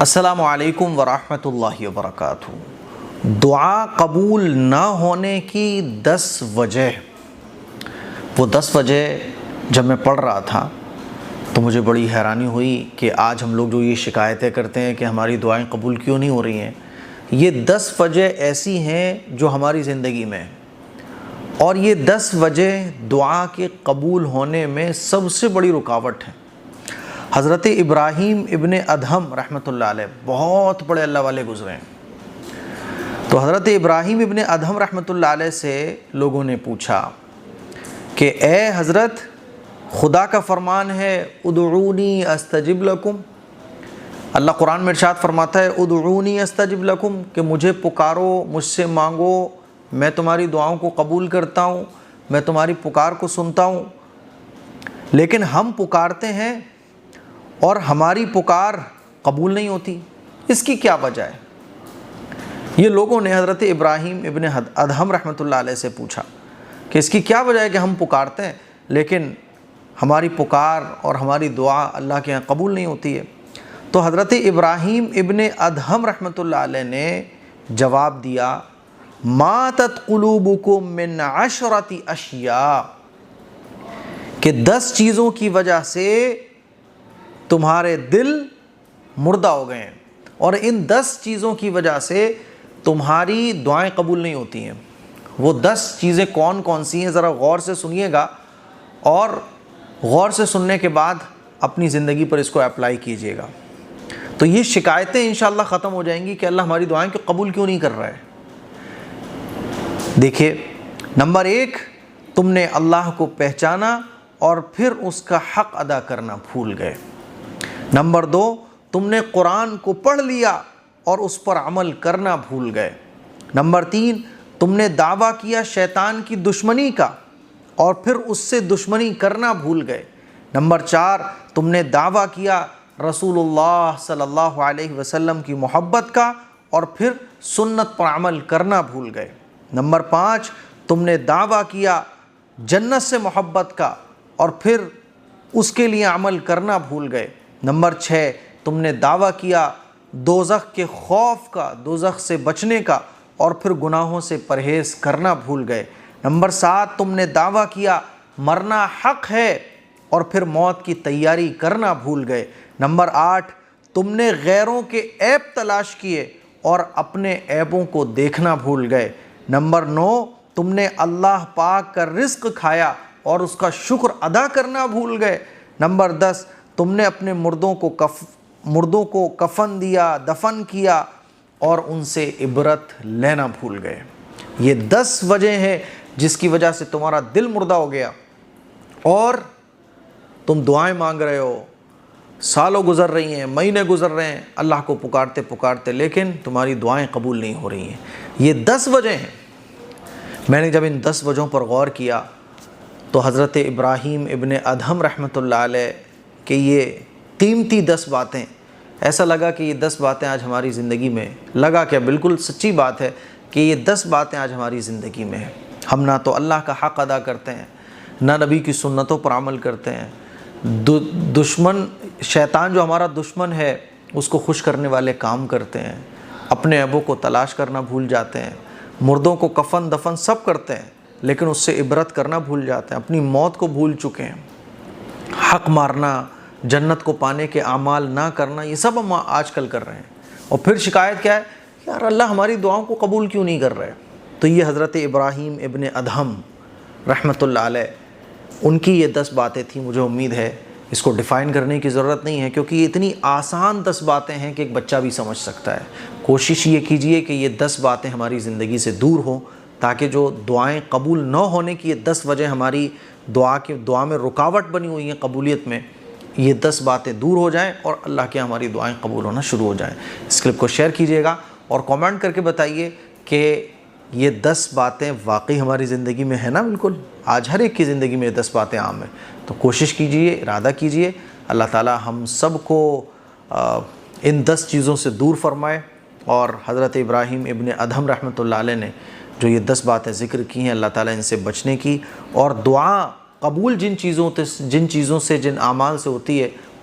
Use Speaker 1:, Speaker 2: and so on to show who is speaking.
Speaker 1: السلام علیکم ورحمۃ اللہ وبرکاتہ۔ دعا قبول نہ ہونے کی 10 وجہ۔ وہ 10 وجہ جب میں پڑھ رہا تھا تو مجھے بڑی حیرانی ہوئی کہ آج ہم لوگ جو یہ شکایتیں کرتے ہیں کہ ہماری دعائیں قبول کیوں نہیں ہو رہی ہیں، یہ 10 وجہ ایسی ہیں جو ہماری زندگی میں ہیں، اور یہ 10 وجہ دعا کے قبول ہونے میں سب سے بڑی رکاوٹ ہے۔ حضرت ابراہیم ابن ادہم رحمۃ اللہ علیہ بہت بڑے اللہ والے گزرے ہیں۔ تو حضرت ابراہیم ابن ادہم رحمۃ اللہ علیہ سے لوگوں نے پوچھا کہ اے حضرت، خدا کا فرمان ہے ادعونی استجب لکم، اللہ قرآن میں ارشاد فرماتا ہے ادعونی استجب لکم، کہ مجھے پکارو، مجھ سے مانگو، میں تمہاری دعاؤں کو قبول کرتا ہوں، میں تمہاری پکار کو سنتا ہوں۔ لیکن ہم پکارتے ہیں اور ہماری پکار قبول نہیں ہوتی، اس کی کیا وجہ ہے؟ یہ لوگوں نے حضرت ابراہیم ابن ادہم رحمۃ اللہ علیہ سے پوچھا کہ اس کی کیا وجہ ہے کہ ہم پکارتے ہیں لیکن ہماری پکار اور ہماری دعا اللہ کے یہاں قبول نہیں ہوتی ہے۔ تو حضرت ابراہیم ابن ادہم رحمۃ اللہ علیہ نے جواب دیا، ماتت قلوبکم من 10 اشیاء، کہ 10 چیزوں کی وجہ سے تمہارے دل مردہ ہو گئے ہیں، اور ان 10 چیزوں کی وجہ سے تمہاری دعائیں قبول نہیں ہوتی ہیں۔ وہ 10 چیزیں کون کون سی ہیں ذرا غور سے سنیے گا، اور غور سے سننے کے بعد اپنی زندگی پر اس کو اپلائی کیجئے گا، تو یہ شکایتیں انشاءاللہ ختم ہو جائیں گی کہ اللہ ہماری دعائیں کو قبول کیوں نہیں کر رہا ہے۔ دیکھیے، نمبر 1، تم نے اللہ کو پہچانا اور پھر اس کا حق ادا کرنا بھول گئے۔ نمبر 2، تم نے قرآن کو پڑھ لیا اور اس پر عمل کرنا بھول گئے۔ نمبر 3، تم نے دعویٰ کیا شیطان کی دشمنی کا اور پھر اس سے دشمنی کرنا بھول گئے۔ نمبر 4، تم نے دعویٰ کیا رسول اللہ صلی اللہ علیہ وسلم کی محبت کا اور پھر سنت پر عمل کرنا بھول گئے۔ نمبر 5، تم نے دعویٰ کیا جنت سے محبت کا اور پھر اس کے لیے عمل کرنا بھول گئے۔ نمبر 6، تم نے دعویٰ کیا دوزخ کے خوف کا، دوزخ سے بچنے کا، اور پھر گناہوں سے پرہیز کرنا بھول گئے۔ نمبر 7، تم نے دعویٰ کیا مرنا حق ہے اور پھر موت کی تیاری کرنا بھول گئے۔ نمبر 8، تم نے غیروں کے عیب تلاش کیے اور اپنے عیبوں کو دیکھنا بھول گئے۔ نمبر 9، تم نے اللہ پاک کا رزق کھایا اور اس کا شکر ادا کرنا بھول گئے۔ نمبر 10، تم نے اپنے مردوں کو کفن دیا، دفن کیا اور ان سے عبرت لینا بھول گئے۔ یہ 10 وجہ ہیں جس کی وجہ سے تمہارا دل مردہ ہو گیا اور تم دعائیں مانگ رہے ہو، سالوں گزر رہی ہیں، مہینے گزر رہے ہیں اللہ کو پکارتے پکارتے، لیکن تمہاری دعائیں قبول نہیں ہو رہی ہیں۔ یہ 10 وجہ ہیں۔ میں نے جب ان 10 وجہوں پر غور کیا تو حضرت ابراہیم ابن ادہم رحمۃ اللہ علیہ کہ یہ قیمتی 10 باتیں، ایسا لگا کہ یہ 10 باتیں آج ہماری زندگی میں، لگا کہ بالکل سچی بات ہے کہ یہ 10 باتیں آج ہماری زندگی میں ہیں۔ ہم نہ تو اللہ کا حق ادا کرتے ہیں، نہ نبی کی سنتوں پر عمل کرتے ہیں، دشمن شیطان جو ہمارا دشمن ہے اس کو خوش کرنے والے کام کرتے ہیں، اپنے عیبوں کو تلاش کرنا بھول جاتے ہیں، مردوں کو کفن دفن سب کرتے ہیں لیکن اس سے عبرت کرنا بھول جاتے ہیں، اپنی موت کو بھول چکے ہیں، حق مارنا، جنت کو پانے کے اعمال نہ کرنا، یہ سب ہم آج کل کر رہے ہیں۔ اور پھر شکایت کیا ہے؟ یار اللہ ہماری دعاؤں کو قبول کیوں نہیں کر رہے؟ تو یہ حضرت ابراہیم ابن ادہم رحمۃ اللہ علیہ ان کی یہ 10 باتیں تھیں۔ مجھے امید ہے اس کو ڈیفائن کرنے کی ضرورت نہیں ہے کیونکہ یہ اتنی آسان 10 باتیں ہیں کہ ایک بچہ بھی سمجھ سکتا ہے۔ کوشش یہ کیجئے کہ یہ 10 باتیں ہماری زندگی سے دور ہوں تاکہ جو دعائیں قبول نہ ہونے کی یہ 10 وجہ ہماری دعا میں رکاوٹ بنی ہوئی ہیں قبولیت میں، یہ 10 باتیں دور ہو جائیں اور اللہ کے ہماری دعائیں قبول ہونا شروع ہو جائیں۔ اس کلپ کو شیئر کیجئے گا اور کامنٹ کر کے بتائیے کہ یہ 10 باتیں واقعی ہماری زندگی میں ہیں نا؟ بالکل آج ہر ایک کی زندگی میں یہ 10 باتیں عام ہیں، تو کوشش کیجئے، ارادہ کیجئے، اللہ تعالی ہم سب کو ان 10 چیزوں سے دور فرمائے۔ اور حضرت ابراہیم ابن ادہم رحمۃ اللہ علیہ نے جو یہ 10 باتیں ذکر کی ہیں، اللہ تعالیٰ ان سے بچنے کی اور دعا قبول جن چیزوں سے جن اعمال سے ہوتی ہے